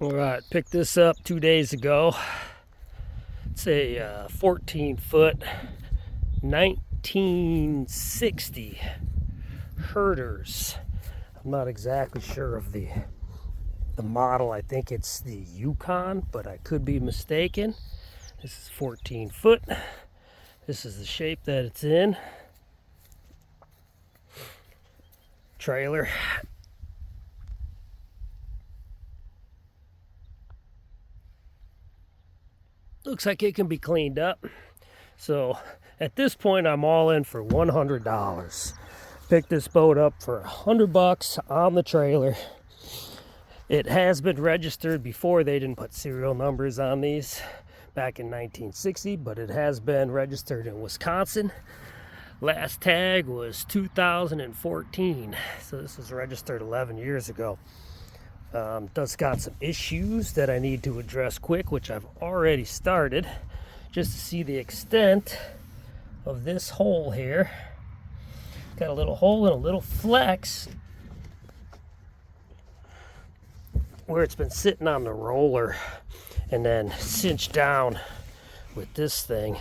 All right, picked this up 2 days ago. It's a 14-foot 1960 Herters. I'm not exactly sure of the model. I think it's the Yukon, but I could be mistaken. This is 14 foot. This is the shape that it's in. Trailer. Looks like it can be cleaned up. So at this point, I'm all in for $100. Picked this boat up for $100 on the trailer. It has been registered before. They didn't put serial numbers on these back in 1960, but it has been registered in Wisconsin. Last tag was 2014, so this was registered 11 years ago. Does got some issues that I need to address quick, which I've already started, just to see the extent of this hole here. Got a little hole and a little flex where it's been sitting on the roller and then cinched down with this thing,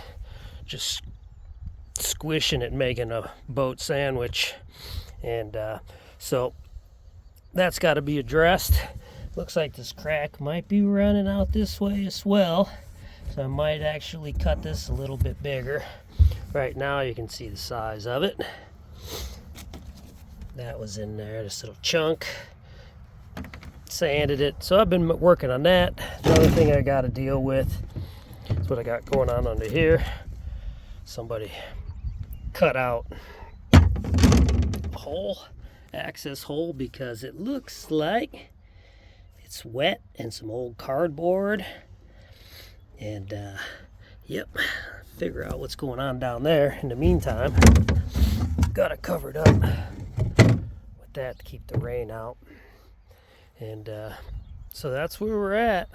just squishing it, making a boat sandwich. And so that's got to be addressed. Looks like this crack might be running out this way as well, so I might actually cut this a little bit bigger. Right now you can see the size of it. That was in there, this little chunk. Sanded it, so I've been working on that. Another thing I got to deal with is what I got going on under here. Somebody cut out a hole, access hole, because it looks like it's wet and some old cardboard. And yep, figure out what's going on down there. In the meantime, got it covered up with that to keep the rain out. And so that's where we're at.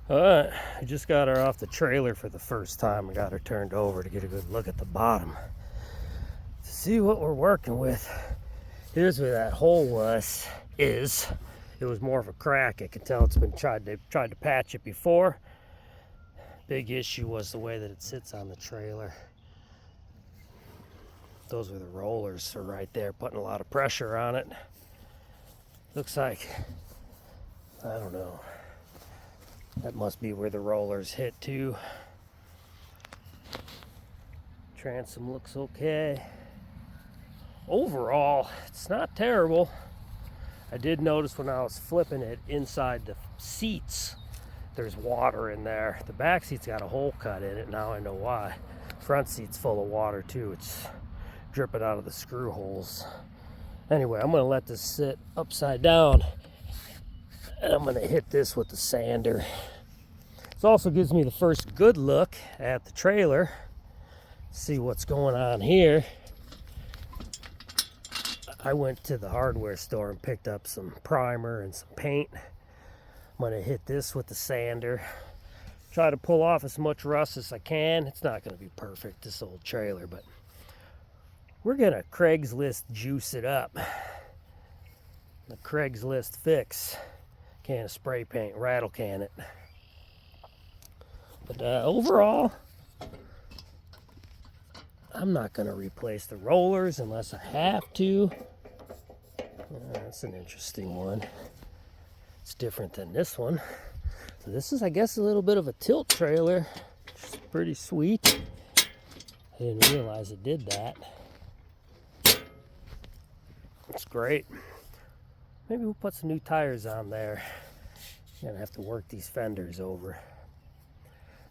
Alright, I just got her off the trailer for the first time. I got her turned over to get a good look at the bottom to see what we're working with. Here's where that hole was. It was more of a crack. I can tell it's been tried to patch it before. Big issue was the way that it sits on the trailer. Those were the rollers are right there, putting a lot of pressure on it. Looks like, I don't know, that must be where the rollers hit too. Transom looks okay. Overall, it's not terrible. I did notice when I was flipping it inside the seats, there's water in there. The back seat's got a hole cut in it, now I know why. Front seat's full of water too. It's dripping out of the screw holes. Anyway, I'm going to let this sit upside down, and I'm going to hit this with the sander. This also gives me the first good look at the trailer. See what's going on here. I went to the hardware store and picked up some primer and some paint. I'm going to hit this with the sander. Try to pull off as much rust as I can. It's not going to be perfect, this old trailer, but we're going to Craigslist juice it up. The Craigslist fix. Can of spray paint, rattle can it. But overall, I'm not going to replace the rollers unless I have to. That's an interesting one. It's different than this one. So this is, I guess, a little bit of a tilt trailer. Which is pretty sweet. I didn't realize it did that. It's great. Maybe we'll put some new tires on there. Gonna have to work these fenders over.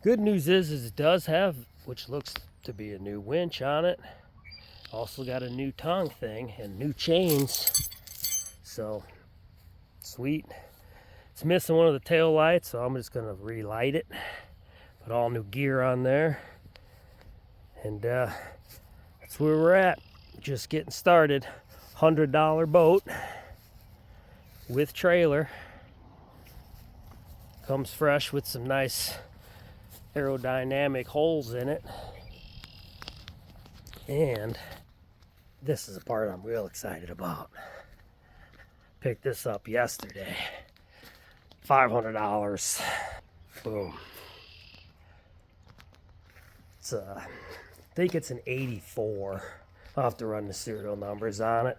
Good news is it does have, which looks to be a new winch on it. Also got a new tongue thing and new chains. So sweet. It's missing one of the tail lights, so I'm just gonna relight it. Put all new gear on there. And that's where we're at. Just getting started. $100 boat with trailer. Comes fresh with some nice aerodynamic holes in it. And this is the part I'm real excited about. Picked this up yesterday. $500. Boom. It's I think it's an 84. I'll have to run the serial numbers on it.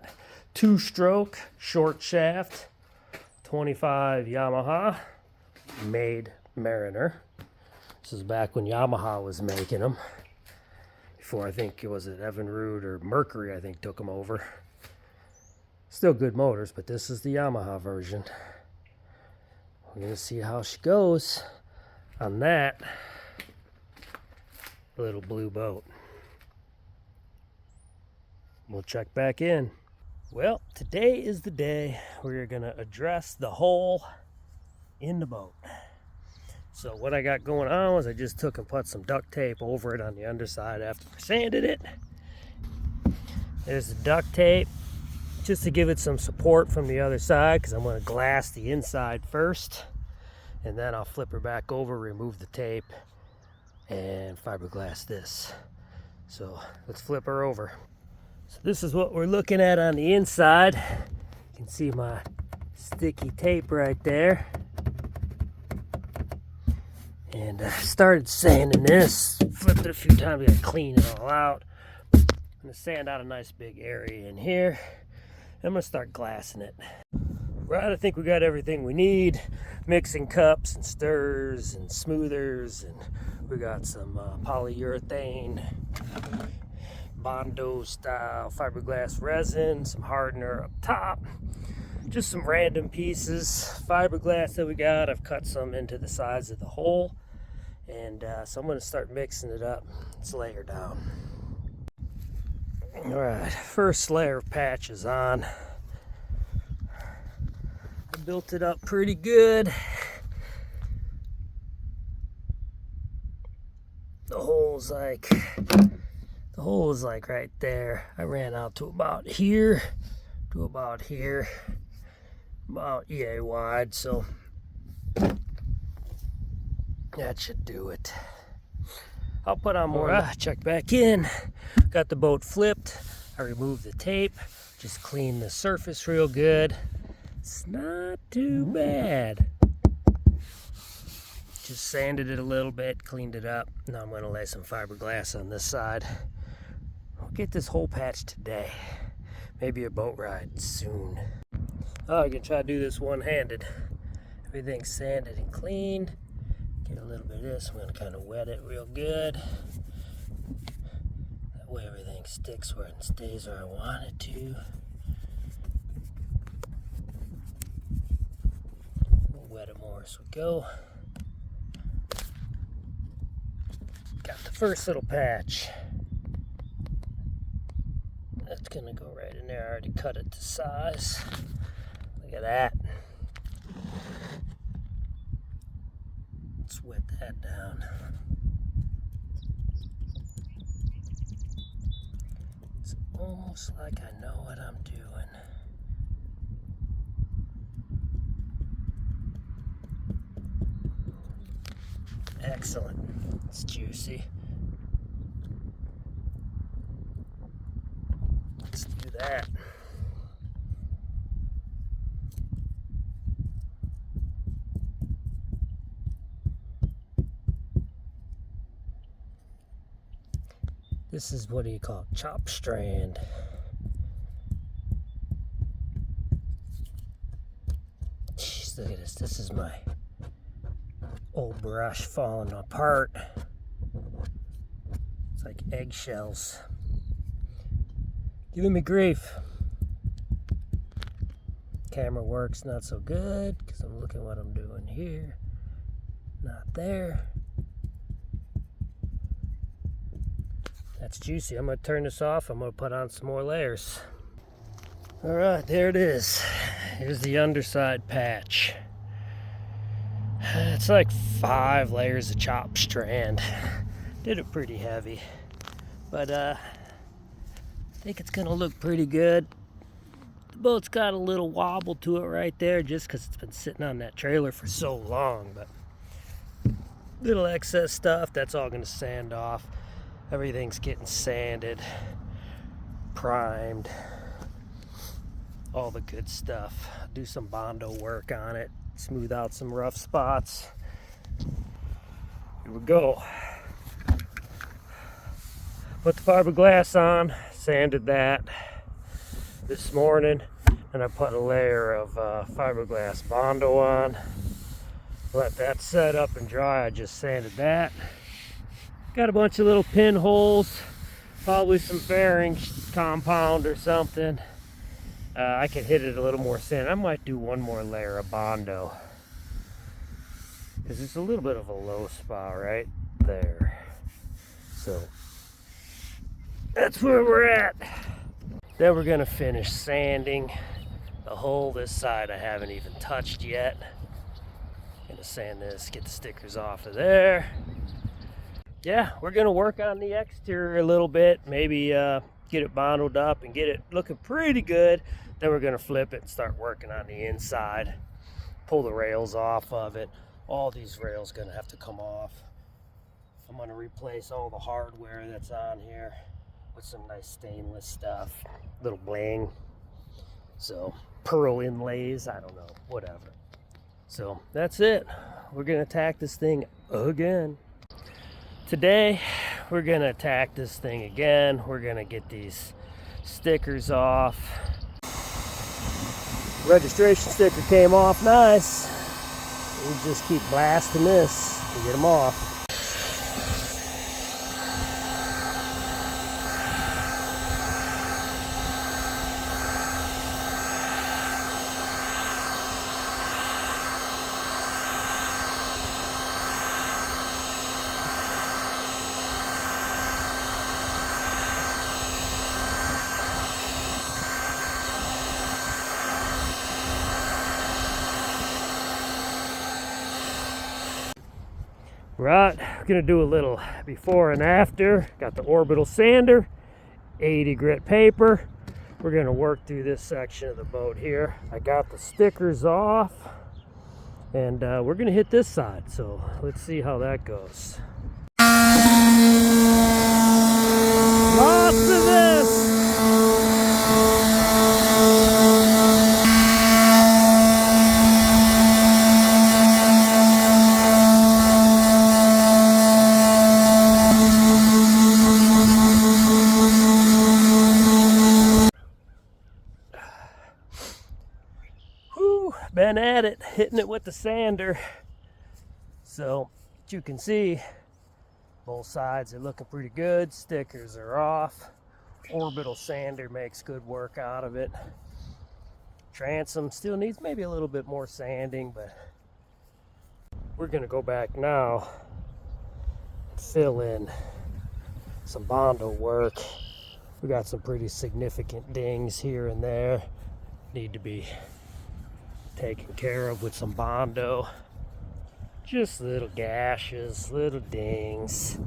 2-stroke, short shaft, 25 Yamaha, made Mariner. This is back when Yamaha was making them. Before, I think it was at Evinrude or Mercury, I think, took them over. Still good motors, but this is the Yamaha version. We're gonna see how she goes on that little blue boat. We'll check back in. Well, today is the day we're gonna address the hole in the boat. So what I got going on was I just took and put some duct tape over it on the underside after I sanded it. There's the duct tape, just to give it some support from the other side, because I'm going to glass the inside first, and then I'll flip her back over, remove the tape, and fiberglass this. So let's flip her over. So this is what we're looking at on the inside. You can see my sticky tape right there. And I started sanding this, flipped it a few times, gotta clean it all out. I'm gonna sand out a nice big area in here. I'm gonna start glassing it. Right, I think we got everything we need. Mixing cups and stirrers and smoothers, and we got some polyurethane, Bondo style fiberglass resin, some hardener up top. Just some random pieces, fiberglass that we got. I've cut some into the size of the hole. And so I'm gonna start mixing it up. Let's lay her down. All right, first layer of patch is on. I built it up pretty good. The hole is like right there. I ran out to about here, about yay wide, so that should do it. I'll put on more, check back in. Got the boat flipped. I removed the tape, just cleaned the surface real good. It's not too bad. Just sanded it a little bit, cleaned it up. Now I'm gonna lay some fiberglass on this side. We'll get this whole patch today. Maybe a boat ride soon. Oh, I can try to do this one-handed. Everything's sanded and cleaned. Get a little bit of this. I'm going to kind of wet it real good. That way everything sticks where it stays where I want it to. We'll wet it more as we go. Got the first little patch. That's going to go right in there. I already cut it to size. Look at that. Let's wet that down. It's almost like I know what I'm doing. Excellent. It's juicy. Let's do that. This is, what do you call it? Chop strand. Jeez, look at this. This is my old brush falling apart. It's like eggshells. Giving me grief. Camera works not so good because I'm looking what I'm doing here. Not there. That's juicy. I'm going to turn this off. I'm going to put on some more layers. All right, there it is. Here's the underside patch. It's like 5 layers of chop strand. Did it pretty heavy. But I think it's going to look pretty good. The boat's got a little wobble to it right there just because it's been sitting on that trailer for so long. But little excess stuff, that's all going to sand off. Everything's getting sanded, primed. all the good stuff. Do some Bondo work on it, smooth out some rough spots. Here we go. Put the fiberglass on, sanded that this morning, and I put a layer of fiberglass Bondo on. Let that set up and dry. I just sanded that. Got a bunch of little pinholes, probably some fairing compound or something. I can hit it a little more sand. I might do one more layer of Bondo, because it's a little bit of a low spot right there. So that's where we're at. Then we're gonna finish sanding the hole. This side I haven't even touched yet. Gonna sand this, get the stickers off of there. Yeah, we're gonna work on the exterior a little bit, maybe get it bondoed up and get it looking pretty good. Then we're gonna flip it and start working on the inside, pull the rails off of it. All these rails gonna have to come off. I'm gonna replace all the hardware that's on here with some nice stainless stuff, little bling, so pearl inlays, I don't know, whatever. So that's it. We're gonna attack this thing again. Today, we're gonna attack this thing again. We're gonna get these stickers off. Registration sticker came off nice. We just keep blasting this to get them off. Right, we're gonna do a little before and after. Got the orbital sander, 80 grit paper. We're gonna work through this section of the boat here. I got the stickers off, and we're gonna hit this side. So let's see how that goes. Lots of this. Been at it, hitting it with the sander. So you can see both sides are looking pretty good. Stickers are off. Orbital sander makes good work out of it. Transom still needs maybe a little bit more sanding, but we're gonna go back now, fill in some Bondo work. We got some pretty significant dings here and there, need to be taken care of with some Bondo. Just little gashes, little dings.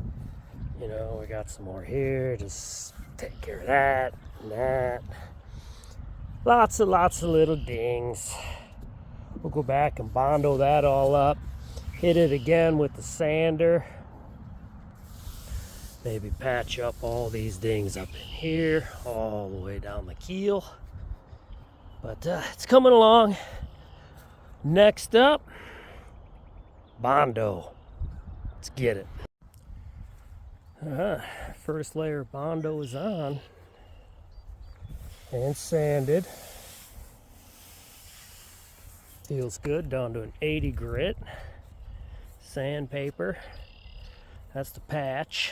You know, we got some more here. Just take care of that and that. Lots of little dings. We'll go back and Bondo that all up. Hit it again with the sander. Maybe patch up all these dings up in here, all the way down the keel. But it's coming along. Next up, Bondo. Let's get it. First layer of Bondo is on and sanded. Feels good, down to an 80 grit. Sandpaper. That's the patch.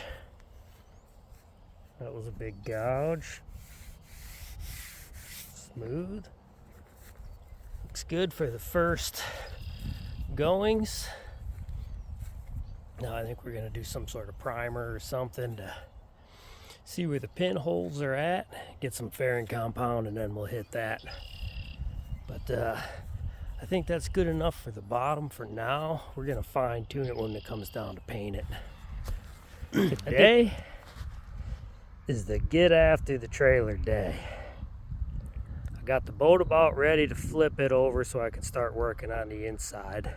That was a big gouge. Smooth. Looks good for the first goings. Now I think we're going to do some sort of primer or something to see where the pinholes are at, get some fairing compound, and then we'll hit that. But I think that's good enough for the bottom for now. We're going to fine tune it when it comes down to paint it. Today is the get after the trailer day. I got the boat about ready to flip it over so I can start working on the inside.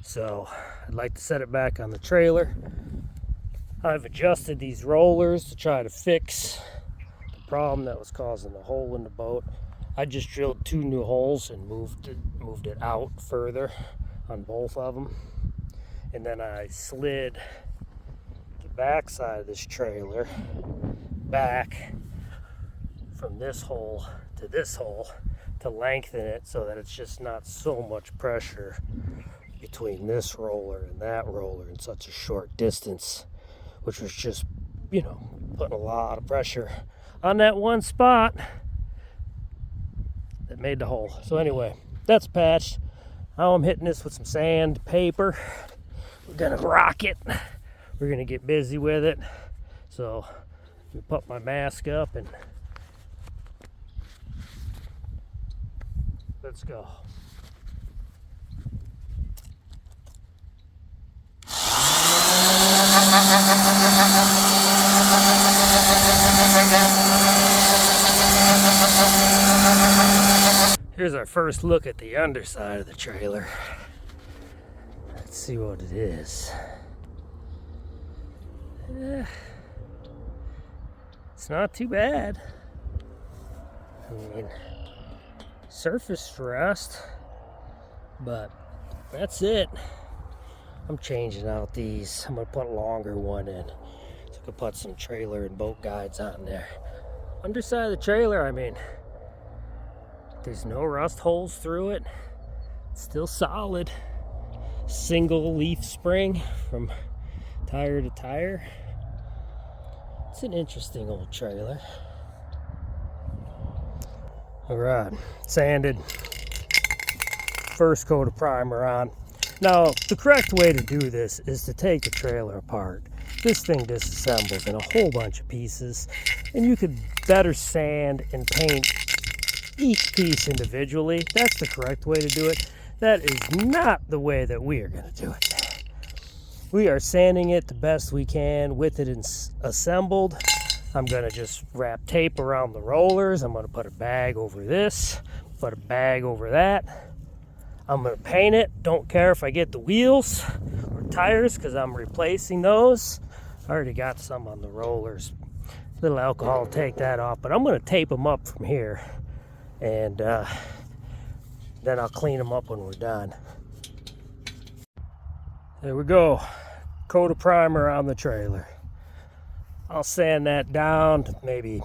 So I'd like to set it back on the trailer. I've adjusted these rollers to try to fix the problem that was causing the hole in the boat. I just drilled 2 new holes and moved it out further on both of them. And then I slid the back side of this trailer back from this hole to lengthen it so that it's just not so much pressure between this roller and that roller in such a short distance, which was just, you know, putting a lot of pressure on that one spot that made the hole. So anyway, that's patched. Now I'm hitting this with some sandpaper. We're gonna rock it. We're gonna get busy with it. So we put my mask up and let's go. Here's our first look at the underside of the trailer. Let's see what it is. It's not too bad. I mean, surface rust, but that's it. I'm changing out these. I'm gonna put a longer one in. So I could put some trailer and boat guides on there. Underside of the trailer, I mean, there's no rust holes through it. It's still solid. Single leaf spring from tire to tire. It's an interesting old trailer. All right, sanded. First coat of primer on. Now, the correct way to do this is to take the trailer apart. This thing disassembles in a whole bunch of pieces, and you could better sand and paint each piece individually. That's the correct way to do it. That is not the way that we are going to do it. We are sanding it the best we can with it assembled. I'm going to just wrap tape around the rollers. I'm going to put a bag over this, put a bag over that. I'm going to paint it. Don't care if I get the wheels or tires because I'm replacing those. I already got some on the rollers. A little alcohol will take that off, but I'm going to tape them up from here. And then I'll clean them up when we're done. There we go. Coat of primer on the trailer. I'll sand that down to maybe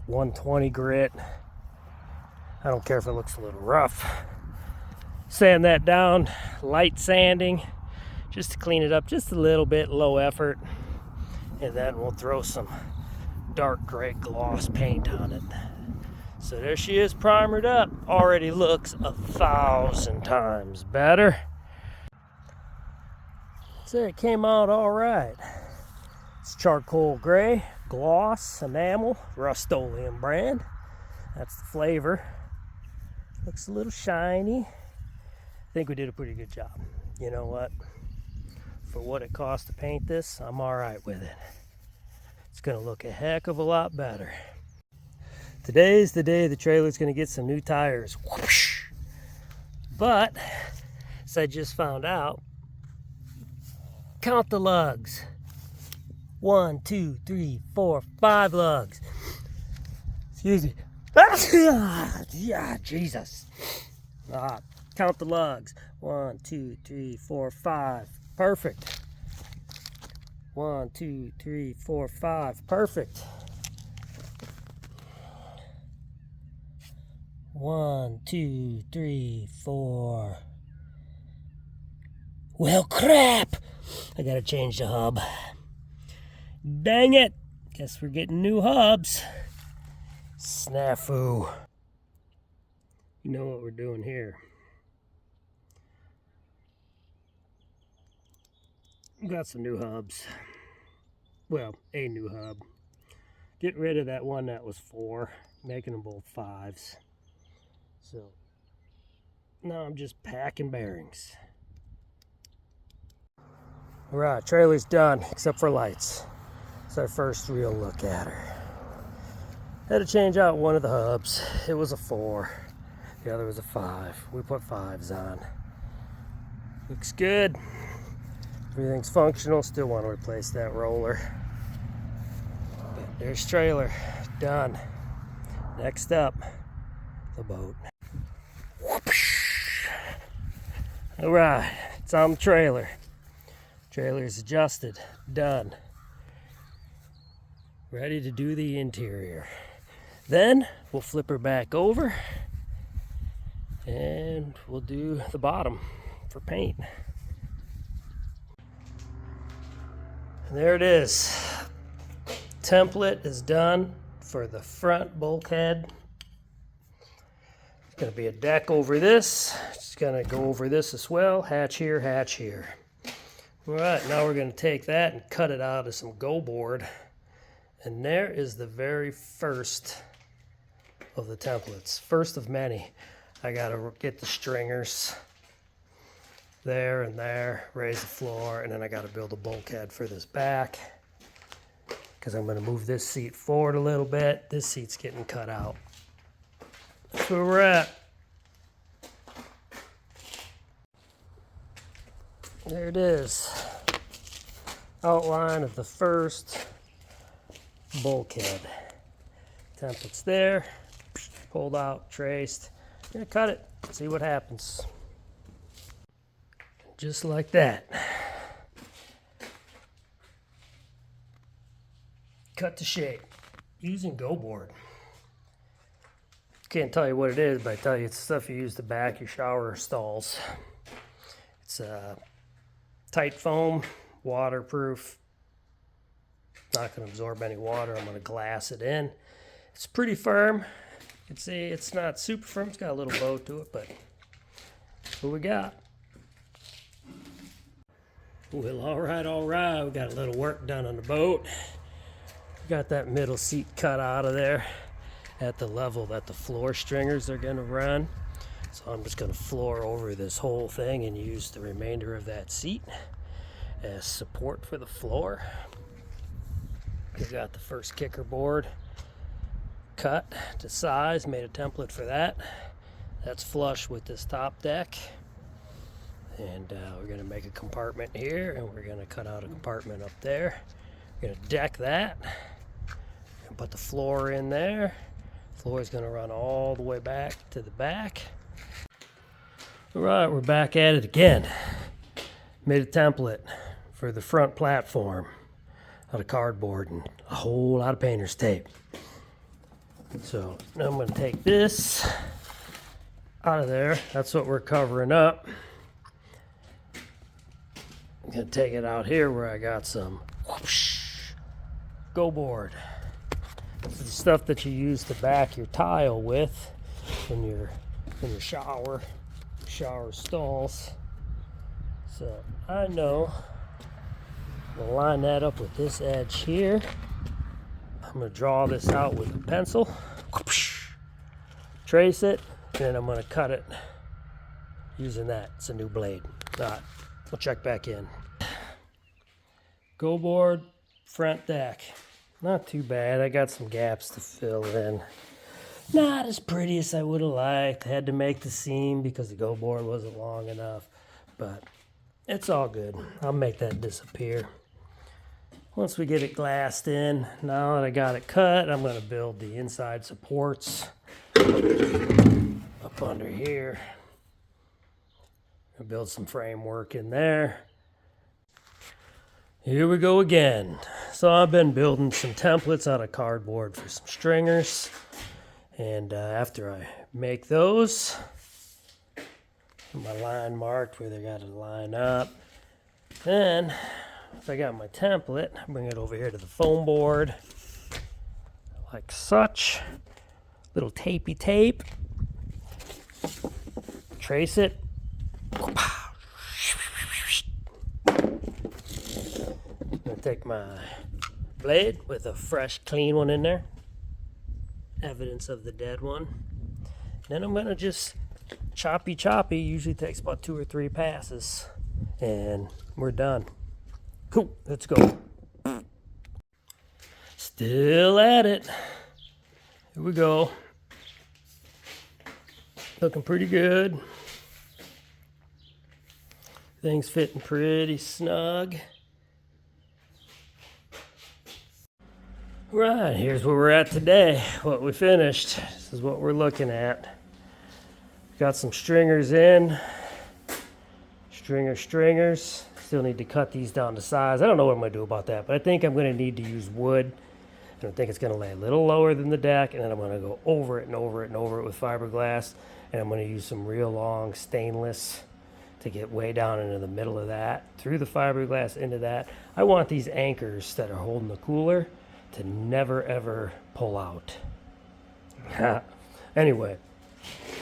120 grit. I don't care if it looks a little rough. Sand that down, light sanding, just to clean it up just a little bit, low effort. And then we'll throw some dark gray gloss paint on it. So there she is, primered up. Already looks 1,000 times better. So it came out all right. It's charcoal gray, gloss, enamel, Rust-Oleum brand. That's the flavor. Looks a little shiny. I think we did a pretty good job. You know what? For what it cost to paint this, I'm all right with it. It's gonna look a heck of a lot better. Today's the day the trailer's gonna get some new tires. Whoosh! But, as I just found out, count the lugs. 1, 2, 3, 4, 5 lugs. Excuse me. Yeah, Jesus. Count the lugs. 1, 2, 3, 4, 5. Perfect. 1, 2, 3, 4, 5. Perfect. 1, 2, 3, 4. Well, crap! I gotta change the hub. Dang it! Guess we're getting new hubs. Snafu. You know what we're doing here. Got some new hubs. Well, a new hub. Get rid of that one that was 4, making them both 5s. So now I'm just packing bearings. Alright, trailer's done, except for lights. It's our first real look at her. Had to change out one of the hubs. It was a 4. The other was a 5. We put 5s on. Looks good. Everything's functional. Still want to replace that roller. But there's trailer. Done. Next up, the boat. All right, it's on the trailer. Trailer's adjusted, done. Ready to do the interior. Then we'll flip her back over and we'll do the bottom for paint. And there it is. Template is done for the front bulkhead. It's going to be a deck over this. It's going to go over this as well. Hatch here, hatch here. All right, now we're going to take that and cut it out of some go board. And there is the very first of the templates. First of many. I got to get the stringers there and there, raise the floor, and then I got to build a bulkhead for this back because I'm going to move this seat forward a little bit. This seat's getting cut out. That's where we're at. There it is. Outline of the first bulkhead. Template's there. Pulled out, traced. I'm going to cut it, see what happens. Just like that. Cut to shape using go board. Can't tell you what it is, but I tell you it's stuff you use to back your shower stalls. It's tight foam, waterproof. Not going to absorb any water. I'm going to glass it in. It's pretty firm. You can see it's not super firm. It's got a little bow to it, but that's what we got. Well, all right. We got a little work done on the boat. Got that middle seat cut out of there at the level that the floor stringers are going to run. So I'm just going to floor over this whole thing and use the remainder of that seat as support for the floor. We got the first kicker board cut to size, made a template for that. That's flush with this top deck. And we're going to make a compartment here, and we're going to cut out a compartment up there. We're going to deck that and put the floor in there. Floor is going to run all the way back to the back. All right, we're back at it again. Made a template for the front platform out of cardboard and a whole lot of painter's tape. So now I'm going to take this out of there. That's what we're covering up. I'm going to take it out here where I got some go board. This is the stuff that you use to back your tile with when you're in your shower stalls. So I know I'll line that up with this edge here. I'm going to draw this out with a pencil, trace it, and then I'm going to cut it using that. It's a new blade. All right, we'll check back in. Go board, front deck. Not too bad. I got some gaps to fill in. Not as pretty as I would have liked. I had to make the seam because the go board wasn't long enough, but it's all good. I'll make that disappear. Once we get it glassed in, now that I got it cut, I'm going to build the inside supports up under here. I'll build some framework in there. Here we go again. So I've been building some templates out of cardboard for some stringers. And after I make those, my line marked where they got to line up. Then, if I got my template, I bring it over here to the foam board, like such. Little tapey tape. Trace it. I'm gonna take my blade with a fresh, clean one in there. Evidence of the dead one. Then I'm gonna just choppy. Usually takes about 2 or 3 passes, and we're done. Cool, let's go. Still at it. Here we go. Looking pretty good. Things fitting pretty snug. Right, here's where we're at today. What we finished. This is what we're looking at. Got some stringers in. Stringers. Still need to cut these down to size. I don't know what I'm going to do about that, but I think I'm going to need to use wood. I don't think it's going to lay a little lower than the deck, and then I'm going to go over it and over it and over it with fiberglass, and I'm going to use some real long stainless to get way down into the middle of that, through the fiberglass into that. I want these anchors that are holding the cooler to never ever pull out. Anyway,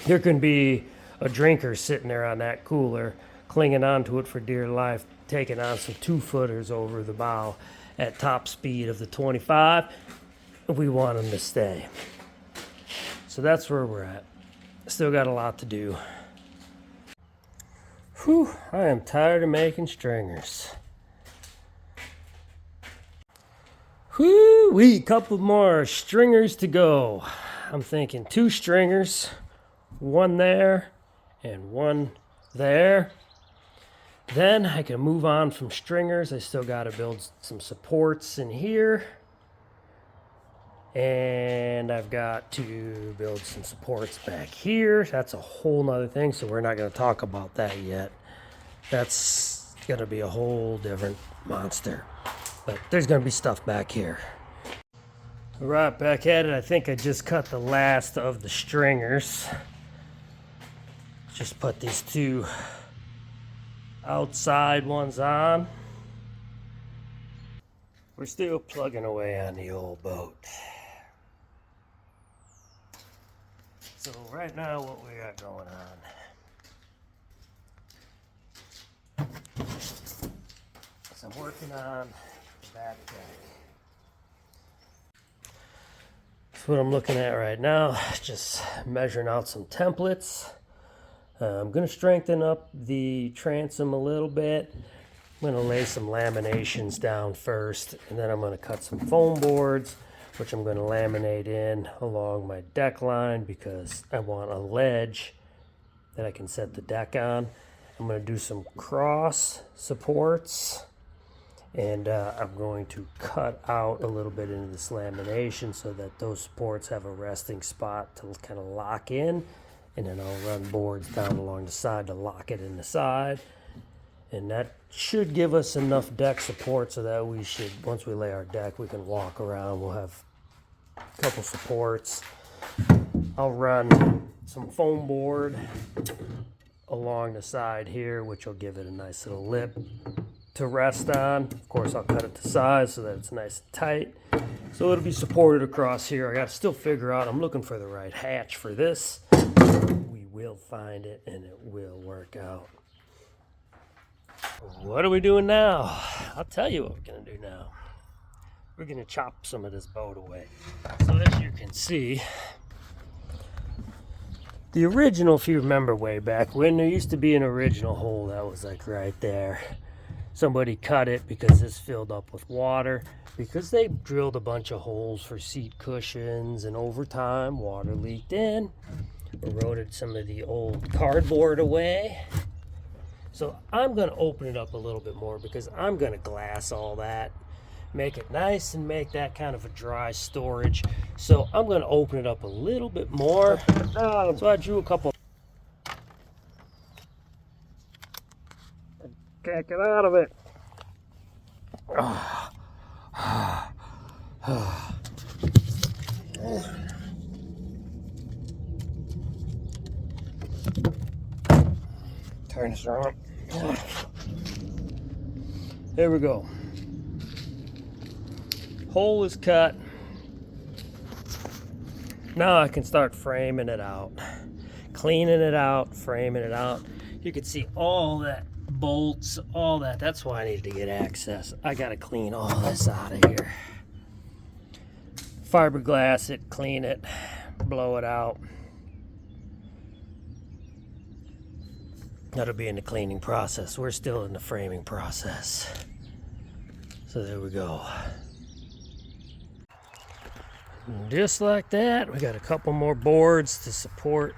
there can be a drinker sitting there on that cooler, clinging onto it for dear life, taking on some 2-footers over the bow at top speed of the 25. We want them to stay. So that's where we're at. Still got a lot to do. Whew, I am tired of making stringers. Whoo-wee, couple more stringers to go. I'm thinking 2 stringers, 1 there and 1 there. Then I can move on from stringers. I still got to build some supports in here. And I've got to build some supports back here. That's a whole nother thing, so we're not going to talk about that yet. That's going to be a whole different monster. But there's going to be stuff back here. All right, back at it. I think I just cut the last of the stringers. Just put these 2 outside ones on. We're still plugging away on the old boat. So right now what we got going on is I'm working on that deck. That's what I'm looking at right now, just measuring out some templates. I'm going to strengthen up the transom a little bit. I'm going to lay some laminations down first, and then I'm going to cut some foam boards, which I'm going to laminate in along my deck line because I want a ledge that I can set the deck on. I'm going to do some cross supports, and I'm going to cut out a little bit into this lamination so that those supports have a resting spot to kind of lock in, and then I'll run boards down along the side to lock it in the side. And that should give us enough deck support so that we should, once we lay our deck, we can walk around. We'll have a couple supports. I'll run some foam board along the side here, which will give it a nice little lip to rest on. Of course, I'll cut it to size so that it's nice and tight. So it'll be supported across here. I got to still figure out, I'm looking for the right hatch for this. We will find it and it will work out. What are we doing now? I'll tell you what we're going to do now. We're going to chop some of this boat away. So as you can see, the original, if you remember way back when, there used to be an original hole that was like right there. Somebody cut it because this filled up with water, because they drilled a bunch of holes for seat cushions, and over time water leaked in, eroded some of the old cardboard away. So I'm going to open it up a little bit more because I'm going to glass all that, make it nice and make that kind of a dry storage. So I'm going to open it up a little bit more. So I drew a couple. Can't get out of it. Turn this around. There we go. Hole is cut. Now I can start framing it out, cleaning it out, framing it out. You can see all that bolts, all that. That's why I need to get access. I gotta clean all this out of here. Fiberglass it, clean it, blow it out. That'll be in the cleaning process. We're still in the framing process. So there we go. And just like that, we got a couple more boards to support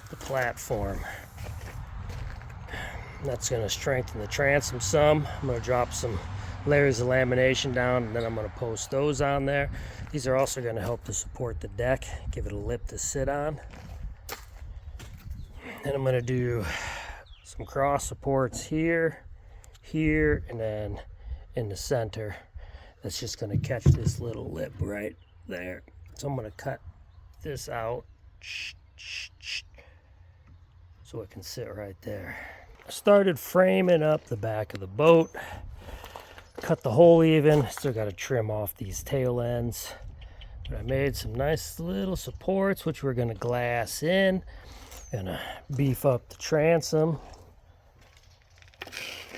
the platform. That's going to strengthen the transom some. I'm going to drop some layers of lamination down, and then I'm going to post those on there. These are also going to help to support the deck, give it a lip to sit on. And I'm gonna do some cross supports here, here, and then in the center. That's just gonna catch this little lip right there. So I'm gonna cut this out so it can sit right there. I started framing up the back of the boat. Cut the hole even. Still got to trim off these tail ends. But I made some nice little supports, which we're going to glass in. Gonna beef up the transom.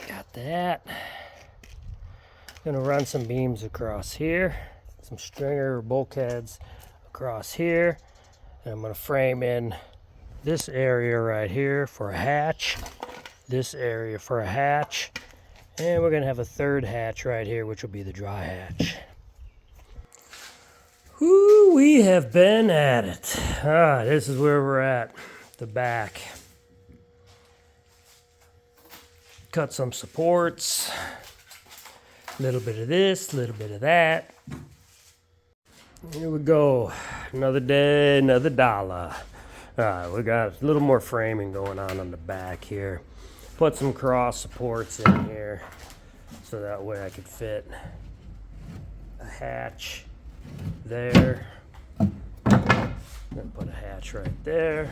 Got that. Gonna run some beams across here. Some stringer bulkheads across here. And I'm gonna frame in this area right here for a hatch. This area for a hatch. And we're gonna have a third hatch right here, which will be the dry hatch. Whoo, we have been at it. This is where we're at, the back. Cut some supports. A little bit of this, a little bit of that. Here we go. Another day, another dollar. We got a little more framing going on the back here. Put some cross supports in here so that way I could fit a hatch there. I'm gonna put a hatch right there.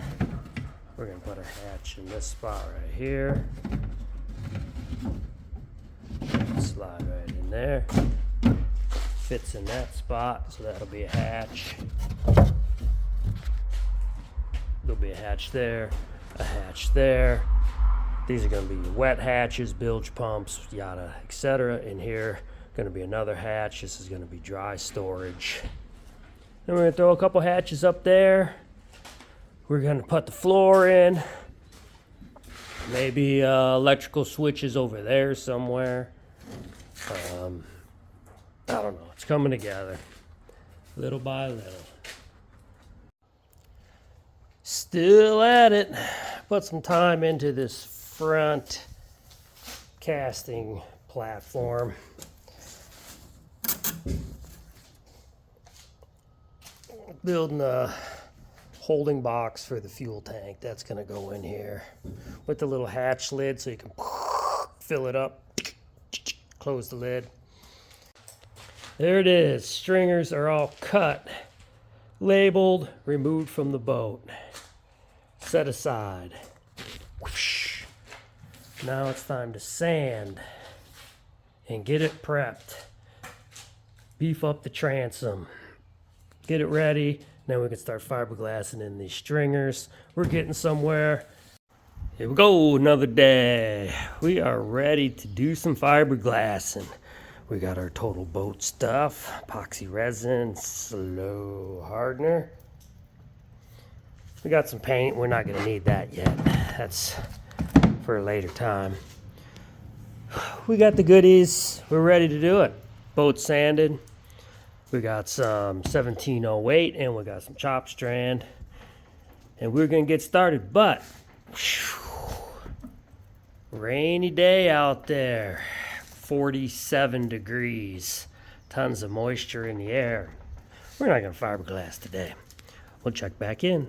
We're gonna put a hatch in this spot right here. Slide right in there. Fits in that spot, so that'll be a hatch. There'll be a hatch there, a hatch there. These are going to be wet hatches, bilge pumps, yada, etc. In here, going to be another hatch. This is going to be dry storage. Then we're going to throw a couple hatches up there. We're going to put the floor in. Maybe electrical switches over there somewhere. I don't know. It's coming together, little by little. Still at it. Put some time into this front casting platform. Building a holding box for the fuel tank. That's going to go in here with the little hatch lid so you can fill it up, close the lid. There it is. Stringers are all cut, labeled, removed from the boat. Set aside. Whoosh. Now it's time to sand and get it prepped. Beef up the transom. Get it ready. Then we can start fiberglassing in these stringers. We're getting somewhere. Here we go, another day. We are ready to do some fiberglassing. We got our total boat stuff, epoxy resin, slow hardener. We got some paint. We're not gonna need that yet. That's for a later time. We got the goodies. We're ready to do it. Boat sanded. We got some 1708 and we got some chop strand. And we're gonna get started, but rainy day out there. 47 degrees, tons of moisture in the air. We're not gonna fiberglass today. We'll check back in.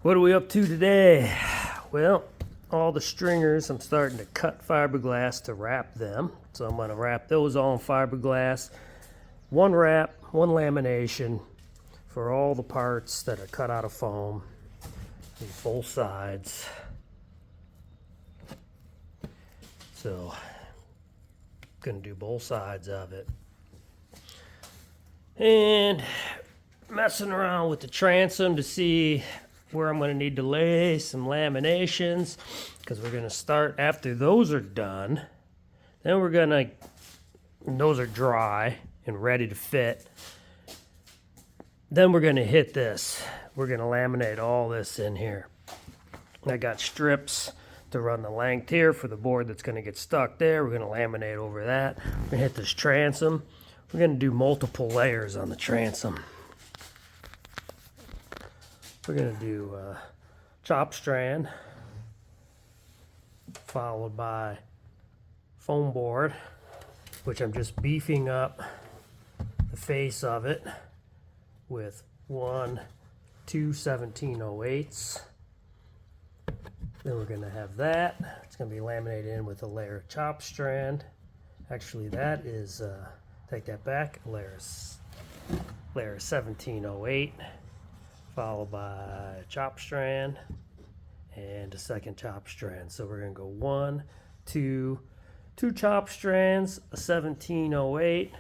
What are we up to today? Well, all the stringers, I'm starting to cut fiberglass to wrap them. So I'm gonna wrap those all in fiberglass. One wrap, one lamination for all the parts that are cut out of foam. Both sides. So gonna do both sides of it. And messing around with the transom to see where I'm gonna need to lay some laminations, because we're gonna start after those are done. Then we're gonna, those are dry and ready to fit. Then we're gonna hit this. We're gonna laminate all this in here. I got strips to run the length here for the board that's going to get stuck there. We're going to laminate over that. We're going to hit this transom. We're going to do multiple layers on the transom. We're going to do chop strand, followed by foam board, which I'm just beefing up the face of it with 2 1708s. Then we're going to have that. It's going to be laminated in with a layer of chop strand. Actually, that is, take that back, a layer 1708, followed by a chop strand and a second chop strand. So we're going to go 1, 2, 2 chop strands, a 1708.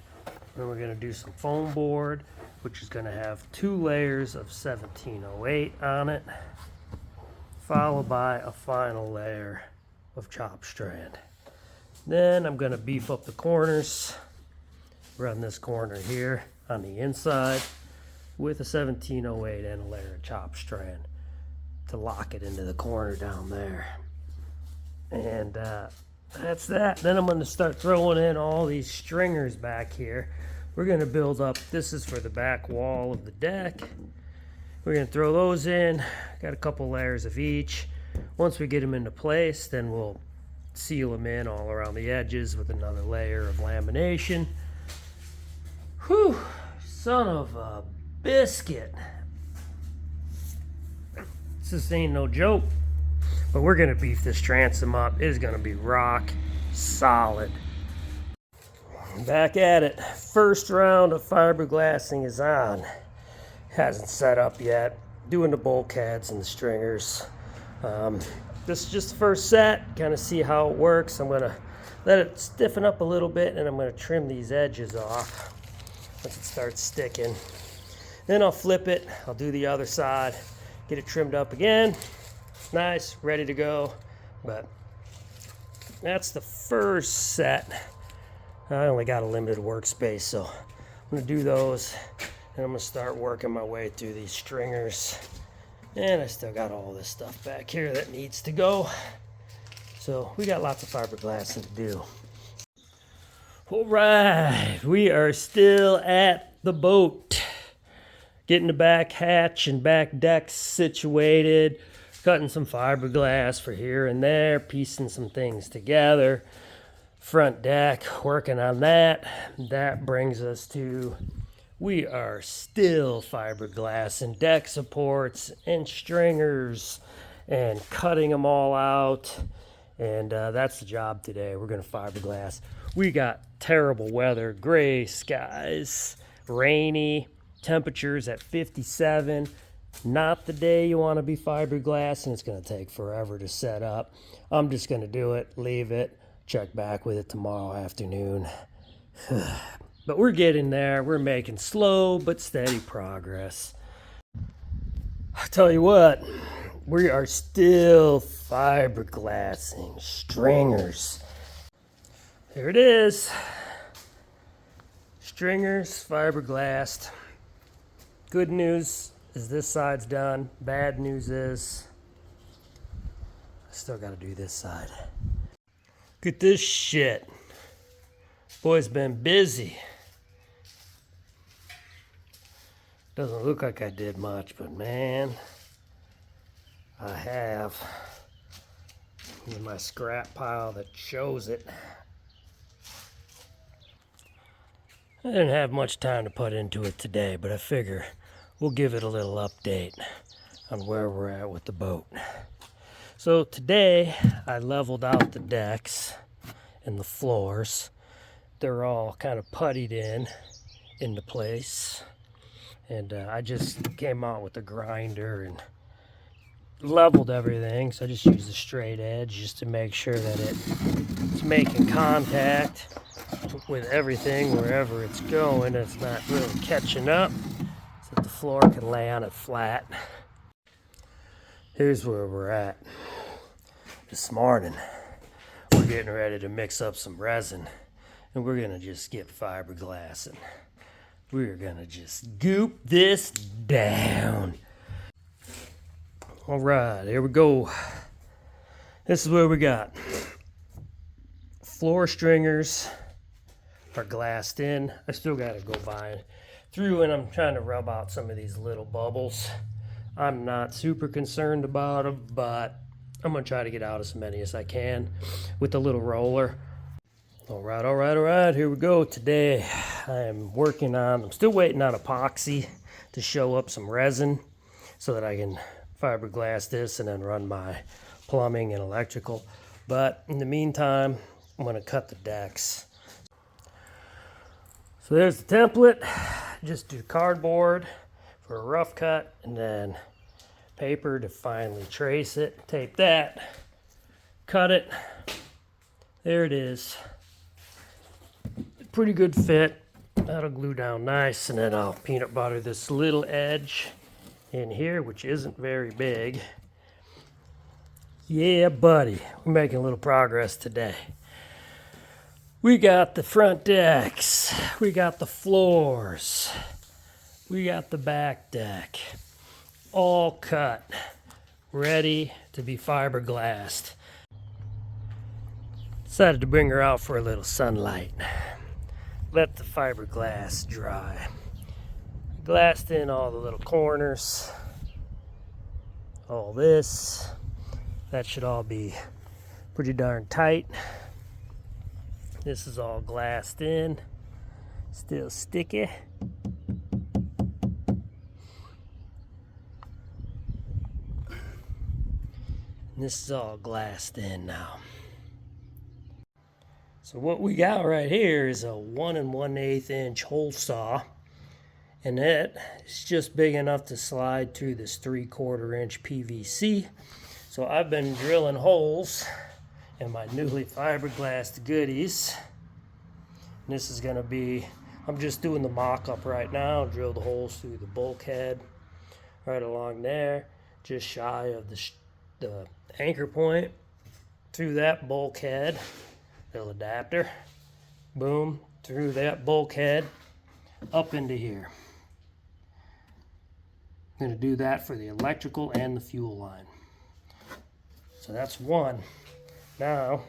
Then we're going to do some foam board, which is going to have 2 layers of 1708 on it, followed by a final layer of chop strand. Then I'm going to beef up the corners, run this corner here on the inside with a 1708 and a layer of chop strand to lock it into the corner down there. And that's that. Then I'm going to start throwing in all these stringers back here. We're going to build up, this is for the back wall of the deck. We're going to throw those in. Got a couple layers of each. Once we get them into place, then we'll seal them in all around the edges with another layer of lamination. Whew, son of a biscuit. This ain't no joke. But we're going to beef this transom up. It's going to be rock solid. Back at it. First round of fiberglassing is on. Hasn't set up yet. Doing the bulkheads and the stringers. This is just the first set. Kind of see how it works. I'm going to let it stiffen up a little bit, and I'm going to trim these edges off once it starts sticking. Then I'll flip it. I'll do the other side. Get it trimmed up again. Nice, ready to go. But that's the first set. I only got a limited workspace, so I'm going to do those, and I'm going to start working my way through these stringers. And I still got all this stuff back here that needs to go. So we got lots of fiberglassing to do. All right, we are still at the boat. Getting the back hatch and back decks situated. Cutting some fiberglass for here and there. Piecing some things together. Front deck, working on that. That brings us to, we are still fiberglass and deck supports and stringers and cutting them all out. And that's the job today. We're going to fiberglass. We got terrible weather, gray skies, rainy, temperatures at 57. Not the day you want to be fiberglass, and it's going to take forever to set up. I'm just going to do it, leave it, check back with it tomorrow afternoon. But we're getting there. We're making slow but steady progress. I tell you what, we are still fiberglassing stringers. There it is. Stringers fiberglassed. Good news is this side's done. Bad news is I still got to do this side. Look at this shit. Boy's been busy. Doesn't look like I did much, but man, I have. In my scrap pile that shows it. I didn't have much time to put into it today, but I figure we'll give it a little update on where we're at with the boat. So today I leveled out the decks and the floors. They're all kind of puttied into place. And I just came out with a grinder and leveled everything. So I just used a straight edge just to make sure that it's making contact with everything wherever it's going. It's not really catching up, so that the floor can lay on it flat. Here's where we're at. This morning, we're getting ready to mix up some resin, and we're gonna just get fiberglassing. We're gonna just goop this down. All right, here we go. This is what we got. Floor stringers are glassed in. I still gotta go by through, and I'm trying to rub out some of these little bubbles. I'm not super concerned about them, but I'm gonna try to get out as many as I can with the little roller. All right, here we go. Today I'm still waiting on epoxy to show up some resin so that I can fiberglass this and then run my plumbing and electrical. But in the meantime, I'm going to cut the decks. So there's the template. Just do cardboard for a rough cut and then paper to finally trace it. Tape that, cut it. There it is. Pretty good fit. That'll glue down nice, and then I'll peanut butter this little edge in here, which isn't very big. Yeah, buddy, we're making a little progress today. We got the front decks, we got the floors, we got the back deck, all cut, ready to be fiberglassed. Decided to bring her out for a little sunlight. Let the fiberglass dry. Glassed in all the little corners, all this. That should all be pretty darn tight. This is all glassed in, still sticky. This is all glassed in now. So what we got right here is a 1 1/8 inch hole saw, and it's just big enough to slide through this 3/4 inch PVC. So I've been drilling holes in my newly fiberglassed goodies. And this is gonna be, I'm just doing the mock-up right now. Drill the holes through the bulkhead right along there, just shy of the anchor point, through that bulkhead. Little adapter, boom, through that bulkhead, up into here. I'm going to do that for the electrical and the fuel line. So that's one. Now,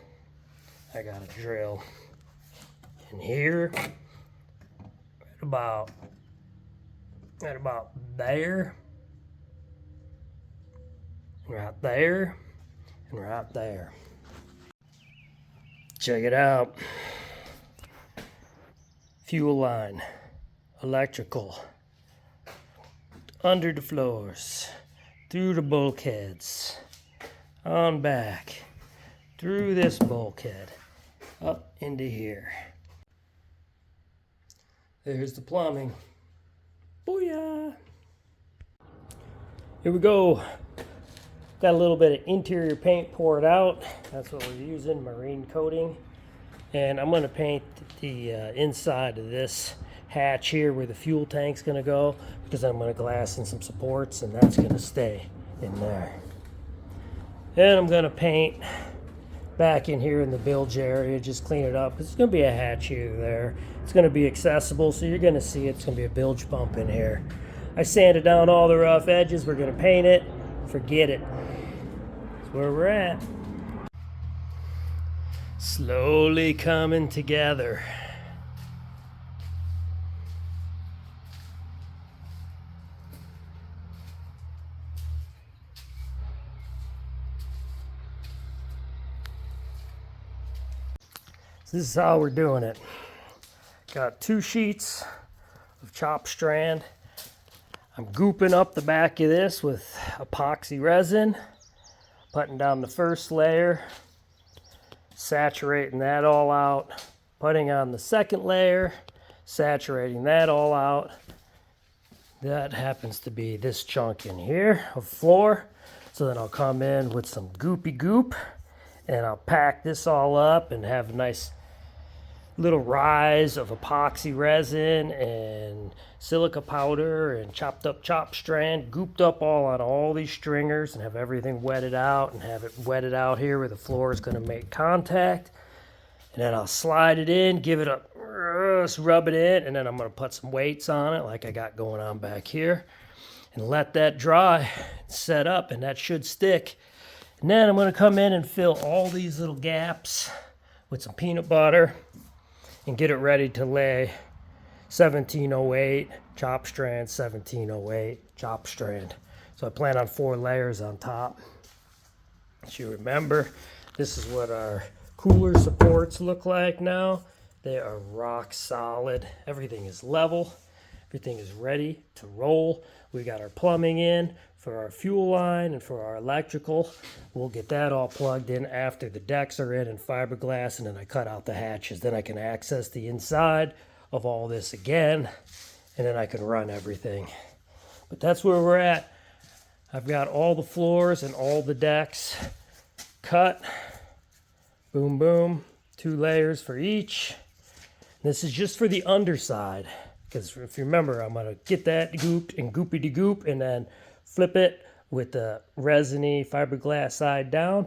I got to drill in here, right about there, right there, and right there. Check it out. Fuel line, electrical, under the floors, through the bulkheads, on back, through this bulkhead, up into here. There's the plumbing. Booyah! Here we go. Got a little bit of interior paint poured out. That's what we're using, marine coating. And I'm going to paint the inside of this hatch here where the fuel tank's going to go, because I'm going to glass in some supports and that's going to stay in there. And I'm going to paint back in here in the bilge area, just clean it up. It's going to be a hatch here there. It's going to be accessible, so you're going to see it's going to be a bilge pump in here. I sanded down all the rough edges. We're going to paint it. Forget it. That's where we're at. Slowly coming together. So this is how we're doing it. Got 2 sheets of chopped strand. I'm gooping up the back of this with epoxy resin, putting down the first layer, saturating that all out, putting on the second layer, saturating that all out. That happens to be this chunk in here of floor. So then I'll come in with some goopy goop and I'll pack this all up and have a nice little rise of epoxy resin and silica powder and chopped up chop strand, gooped up all on all these stringers, and have everything wetted out, and have it wetted out here where the floor is going to make contact. And then I'll slide it in, give it a rub it in, and then I'm going to put some weights on it like I got going on back here and let that dry and set up, and that should stick. And then I'm going to come in and fill all these little gaps with some peanut butter and get it ready to lay 1708 chop strand, 1708 chop strand. So I plan on 4 layers on top. As you remember, this is what our cooler supports look like now. They are rock solid. Everything is level. Everything is ready to roll. We got our plumbing in for our fuel line and for our electrical. We'll get that all plugged in after the decks are in and fiberglass, and then I cut out the hatches. Then I can access the inside of all this again, and then I can run everything. But that's where we're at. I've got all the floors and all the decks cut. Boom, boom. 2 layers for each. This is just for the underside, because if you remember, I'm going to get that gooped and goopy-de-goop and then flip it with the resiny fiberglass side down,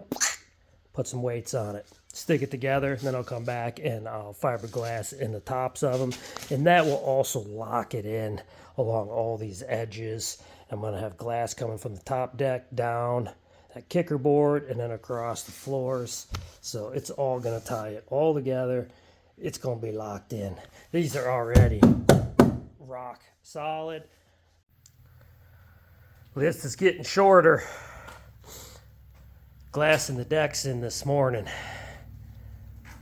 put some weights on it, stick it together, and then I'll come back and I'll fiberglass in the tops of them, and that will also lock it in along all these edges. I'm going to have glass coming from the top deck down that kicker board and then across the floors, so it's all going to tie it all together. It's going to be locked in. These are already rock solid. List is getting shorter. Glassing the decks in this morning.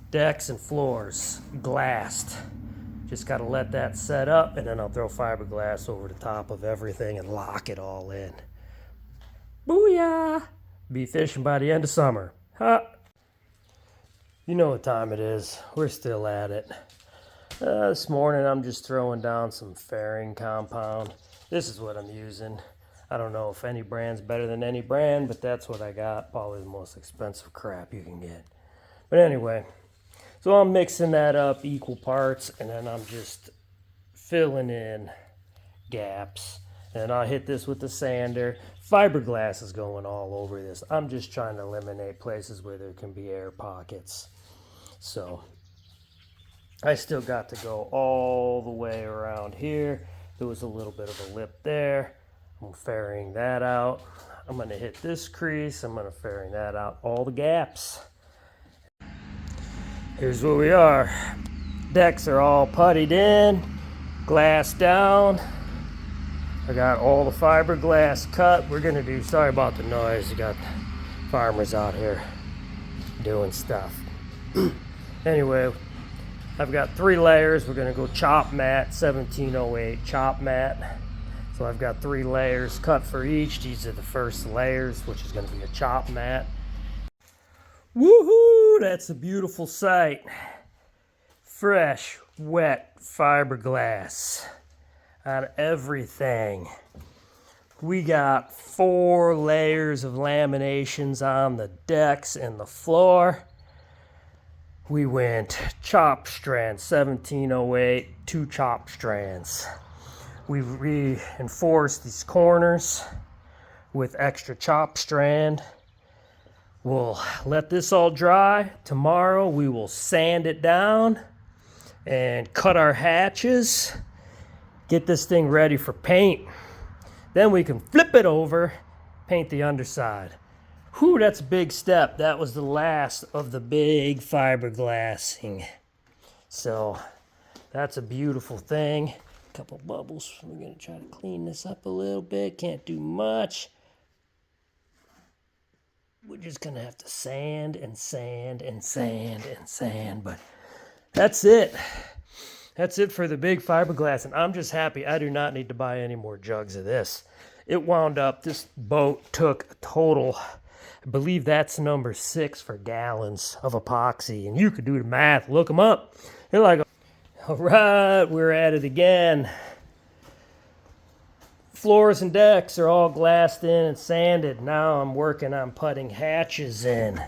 Decks and floors glassed. Just got to let that set up, and then I'll throw fiberglass over the top of everything and lock it all in. Booyah! Be fishing by the end of summer. Ha! You know what time it is. We're still at it. This morning I'm just throwing down some fairing compound. This is what I'm using. I don't know if any brand's better than any brand, but that's what I got. Probably the most expensive crap you can get. But anyway, so I'm mixing that up equal parts, and then I'm just filling in gaps. And I'll hit this with the sander. Fiberglass is going all over this. I'm just trying to eliminate places where there can be air pockets. So I still got to go all the way around here. There was a little bit of a lip there. I'm fairing that out. I'm going to hit this crease. I'm going to fairing that out. All the gaps. Here's where we are. Decks are all puttied in. Glass down. I got all the fiberglass cut. We're going to do, sorry about the noise. You got farmers out here doing stuff. Anyway, I've got 3 layers. We're going to go chop mat, 1708 chop mat. So I've got 3 layers cut for each. These are the first layers, which is going to be a chop mat. Woohoo! That's a beautiful sight. Fresh, wet fiberglass on everything. We got 4 layers of laminations on the decks and the floor. We went chop strand, 1708, 2 chop strands. We reinforced these corners with extra chop strand. We'll let this all dry. Tomorrow we will sand it down and cut our hatches. Get this thing ready for paint. Then we can flip it over, paint the underside. Whew, that's a big step. That was the last of the big fiberglassing. So that's a beautiful thing. A couple bubbles. We're going to try to clean this up a little bit. Can't do much. We're just going to have to sand and sand and sand and sand. But that's it. That's it for the big fiberglass. And I'm just happy I do not need to buy any more jugs of this. It wound up, this boat took a total, I believe that's number 6 for gallons of epoxy. And you could do the math. Look them up. You're like, all right, we're at it again. Floors and decks are all glassed in and sanded. Now I'm working on putting hatches in.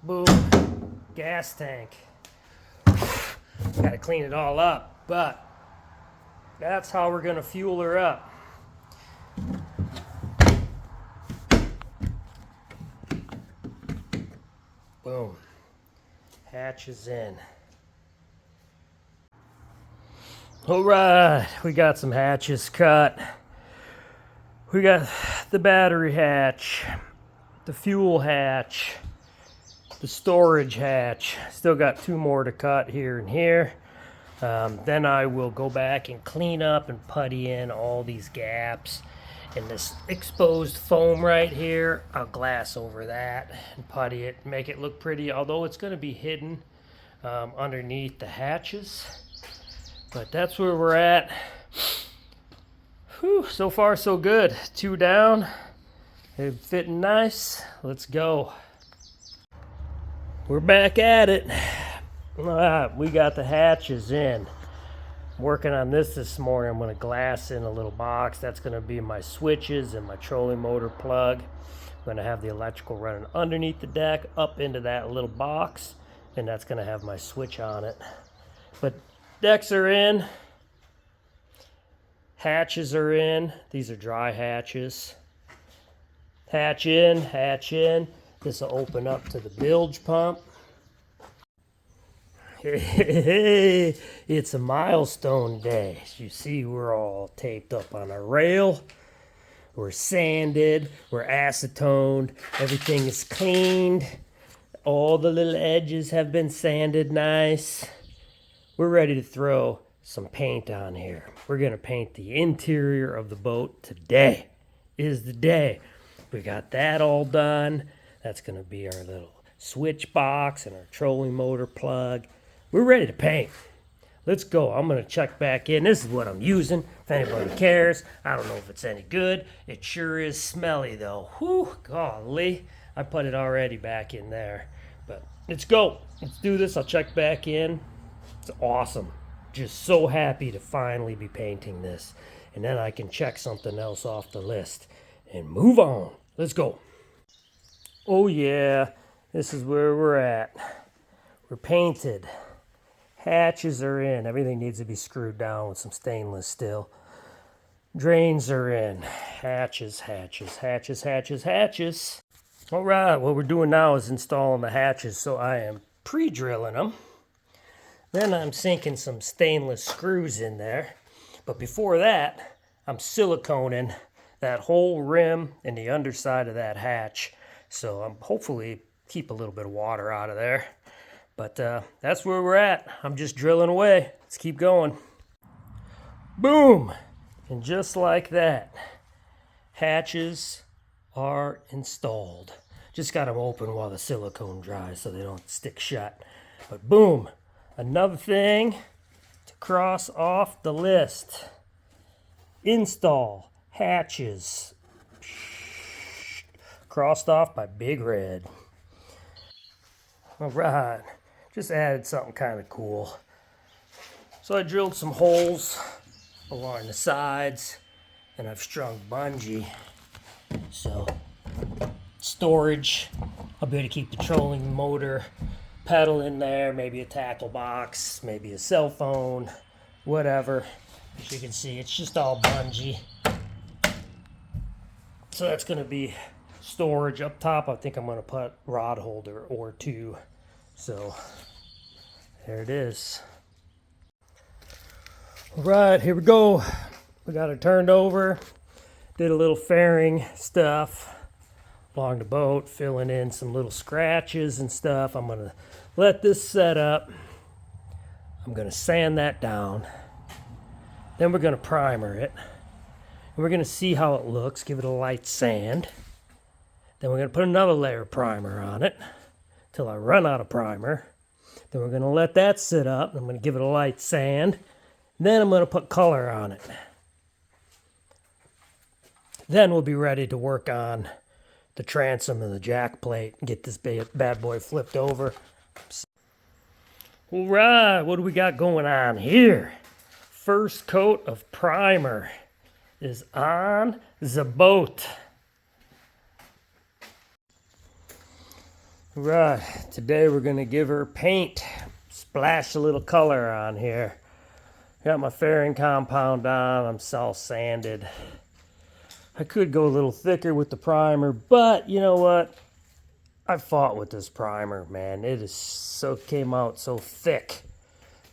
Boom. Gas tank. Got to clean it all up, but that's how we're going to fuel her up. Boom. Hatches in. All right, we got some hatches cut. We got the battery hatch, the fuel hatch, the storage hatch. Still got 2 more to cut here and here. Then I will go back and clean up and putty in all these gaps. And this exposed foam right here, I'll glass over that and putty it, make it look pretty, although it's going to be hidden. underneath the hatches. But that's where we're at. Whew, so far so good. 2 down. They're fitting nice. Let's go. We're back at it. All right, we got the hatches in. Working on this morning. I'm going to glass in a little box. That's going to be my switches and my trolling motor plug. I'm going to have the electrical running underneath the deck up into that little box, and that's going to have my switch on it. But decks are in. Hatches are in. These are dry hatches. Hatch in, hatch in. This will open up to the bilge pump. Hey, it's a milestone day. As you see, we're all taped up on a rail. We're sanded, we're acetoned, everything is cleaned. All the little edges have been sanded nice. We're ready to throw some paint on here. We're gonna paint the interior of the boat. Today is the day. We got that all done. That's gonna be our little switch box and our trolling motor plug. We're ready to paint. Let's go. I'm going to check back in. This is what I'm using, if anybody cares. I don't know if it's any good. It sure is smelly, though. Whew, golly. I put it already back in there. But let's go. Let's do this. I'll check back in. It's awesome. Just so happy to finally be painting this. And then I can check something else off the list and move on. Let's go. Oh, yeah. This is where we're at. We're painted. Hatches are in. Everything needs to be screwed down with some stainless steel. Drains are in. Hatches, hatches, hatches, hatches, hatches. All right, what we're doing now is installing the hatches. So I am pre-drilling them. Then I'm sinking some stainless screws in there. But before that, I'm siliconing that whole rim and the underside of that hatch. So I'm hopefully keep a little bit of water out of there. But that's where we're at. I'm just drilling away. Let's keep going. Boom! And just like that, hatches are installed. Just got them open while the silicone dries so they don't stick shut. But boom! Another thing to cross off the list. Install hatches. Crossed off by Big Red. All right. Just added something kind of cool. So I drilled some holes along the sides and I've strung bungee. So storage, I'll be able to keep the trolling motor pedal in there, maybe a tackle box, maybe a cell phone, whatever. As you can see, it's just all bungee. So that's going to be storage. Up top, I think I'm going to put rod holder or 2. So there it is. All right, here we go. We got it turned over. Did a little fairing stuff along the boat, filling in some little scratches and stuff. I'm gonna let this set up. I'm gonna sand that down. Then we're gonna primer it. And we're gonna see how it looks, give it a light sand. Then we're gonna put another layer of primer on it till I run out of primer. Then we're going to let that sit up. I'm going to give it a light sand. Then I'm going to put color on it. Then we'll be ready to work on the transom and the jack plate and get this bad boy flipped over. All right, what do we got going on here? First coat of primer is on the boat. Right, today we're going to give her paint, splash a little color on here. Got my fairing compound on, I'm all sanded. I could go a little thicker with the primer, but you know what? I fought with this primer, man. It is came out so thick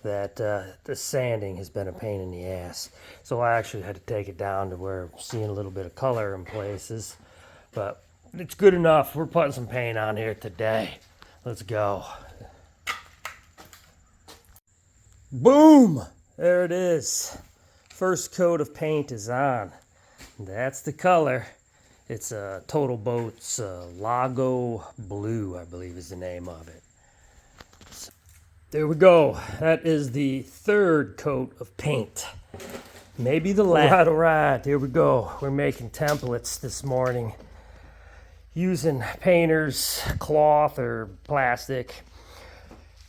that the sanding has been a pain in the ass. So I actually had to take it down to where I'm seeing a little bit of color in places. But it's good enough. We're putting some paint on here today. Let's go. Boom! There it is. First coat of paint is on. That's the color. It's a Total Boats Lago Blue, I believe is the name of it. There we go. That is the third coat of paint. Maybe the last. All right, here we go. We're making templates this morning using painter's cloth or plastic.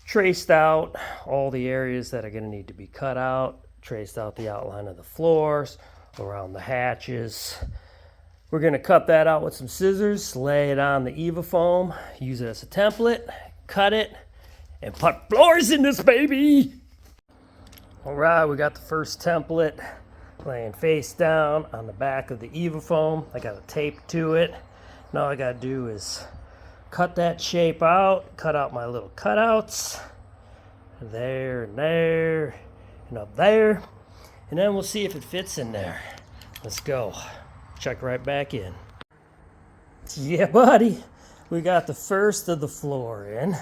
Traced out all the areas that are going to need to be cut out. Traced out the outline of the floors, around the hatches. We're going to cut that out with some scissors, lay it on the Eva foam, use it as a template, cut it, and put floors in this baby. All right, we got the first template laying face down on the back of the Eva foam. I got a tape to it. Now all I got to do is cut that shape out, cut out my little cutouts, there and there and up there, and then we'll see if it fits in there. Let's go. Check right back in. Yeah, buddy, we got the first of the floor in.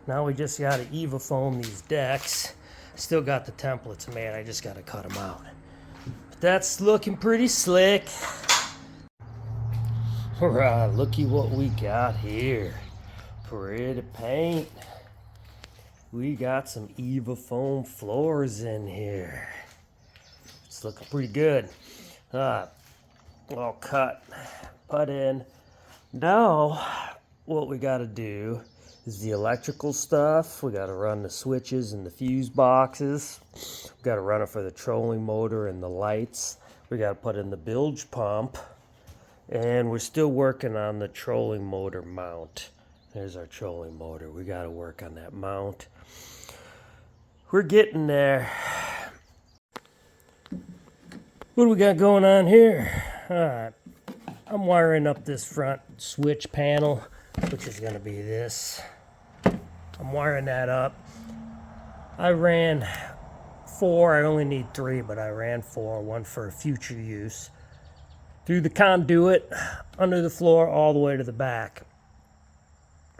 Now we just got to Eva foam these decks. Still got the templates made, I just got to cut them out. But that's looking pretty slick. Alright, looky what we got here. Pretty paint. We got some Eva foam floors in here. It's looking pretty good. All cut, put in. Now, what we got to do is the electrical stuff. We got to run the switches and the fuse boxes. We got to run it for the trolling motor and the lights. We got to put in the bilge pump. And we're still working on the trolling motor mount. There's our trolling motor. We got to work on that mount. We're getting there. What do we got going on here? Alright, I'm wiring up this front switch panel, which is going to be this. I'm wiring that up. I ran 4, I only need 3, but I ran 4, one for future use. Through the conduit, under the floor, all the way to the back.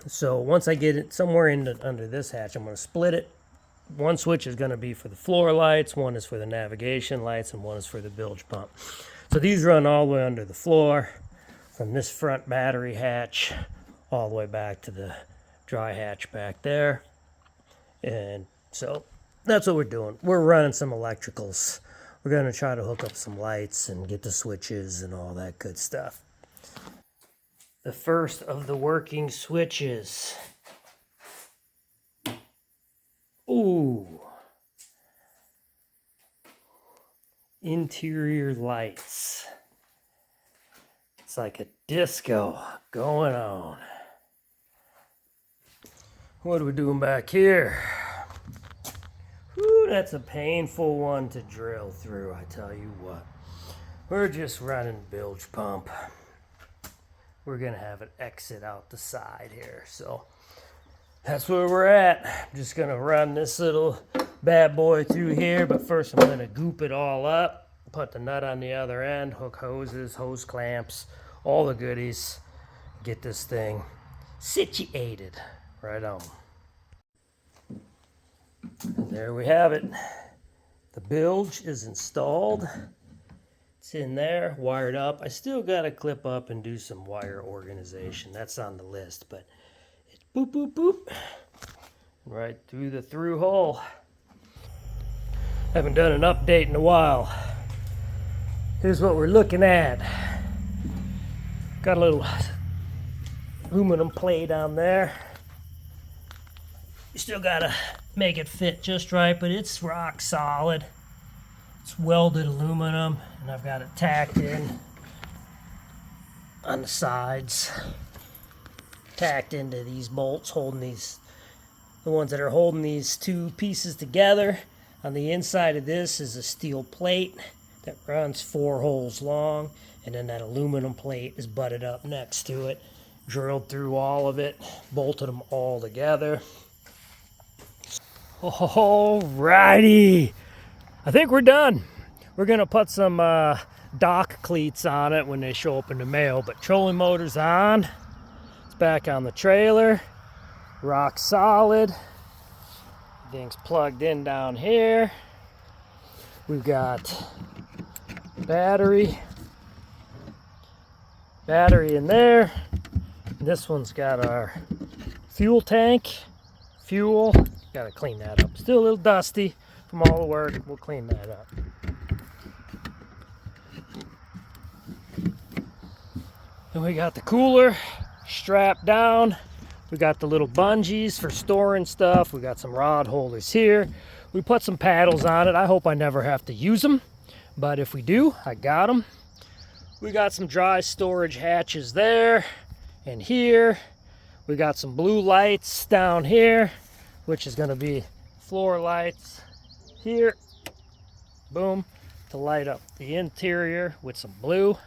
So once I get it somewhere under this hatch, I'm going to split it. One switch is going to be for the floor lights, one is for the navigation lights, and one is for the bilge pump. So these run all the way under the floor, from this front battery hatch, all the way back to the dry hatch back there. And so that's what we're doing. We're running some electricals. We're going to try to hook up some lights and get the switches and all that good stuff. The first of the working switches. Ooh. Interior lights. It's like a disco going on. What are we doing back here? Whew, that's a painful one to drill through, I tell you what. We're just running bilge pump. We're gonna have it exit out the side here, so that's where we're at. I'm just gonna run this little bad boy through here, but first I'm gonna goop it all up, put the nut on the other end, hook hoses, hose clamps, all the goodies, get this thing situated. Right on. And there we have it. The bilge is installed. It's in there, wired up. I still got to clip up and do some wire organization. That's on the list, but it's boop, boop, boop. Right through the through hole. Haven't done an update in a while. Here's what we're looking at. Got a little aluminum plate on there. You still gotta make it fit just right, but it's rock solid. It's welded aluminum, and I've got it tacked in on the sides. Tacked into these bolts, holding these, the ones that are holding these two pieces together. On the inside of this is a steel plate that runs 4 holes long, and then that aluminum plate is butted up next to it. Drilled through all of it, bolted them all together. Alrighty, I think we're done. We're gonna put some dock cleats on it when they show up in the mail, but trolling motor's on. It's back on the trailer, rock solid. Thing's plugged in down here. We've got battery in there. This one's got our fuel tank, fuel, Gotta clean that up. Still a little dusty from all the work. We'll clean that up. Then we got the cooler strapped down. We got the little bungees for storing stuff. We got some rod holders here. We put some paddles on it. I hope I never have to use them, but if we do, I got them. We got some dry storage hatches there and here. We got some blue lights down here, which is gonna be floor lights here. Boom, to light up the interior with some blue.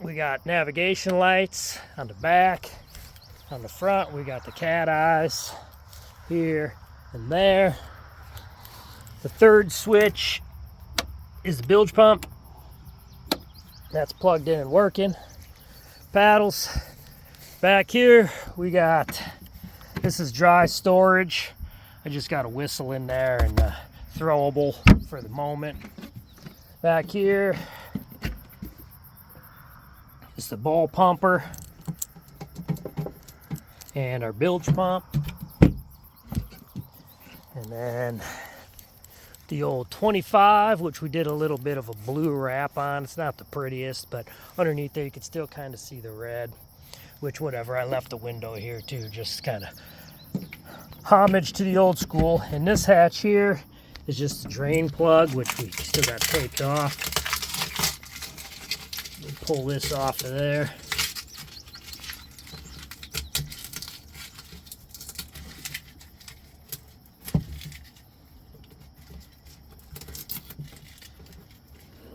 We got navigation lights on the back. On the front, we got the cat eyes here and there. The third switch is the bilge pump. That's plugged in and working. Paddles. Back here, we got, this is dry storage. I just got a whistle in there and throwable for the moment. Back here, it's the ball pumper and our bilge pump, and then the old 25, which we did a little bit of a blue wrap on. It's not the prettiest, but underneath there you can still kind of see the red, which whatever, I left the window here too, just kind of homage to the old school. And this hatch here is just a drain plug, which we still got taped off. Pull this off of there.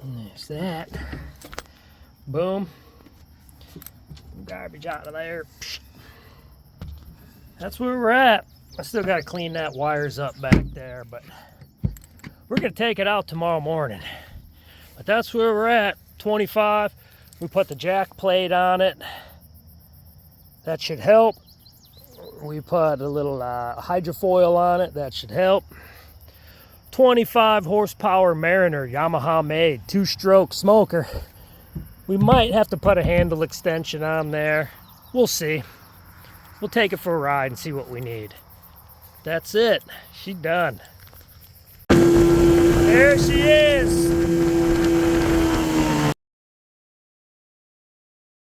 And there's that. Boom. Garbage out of there. That's where we're at. I still got to clean that wires up back there, but we're going to take it out tomorrow morning. But that's where we're at. 25. We put the jack plate on it. That should help. We put a little hydrofoil on it. That should help. 25 horsepower Mariner, Yamaha made, 2-stroke smoker. We might have to put a handle extension on there. We'll see. We'll take it for a ride and see what we need. That's it. She's done. There she is.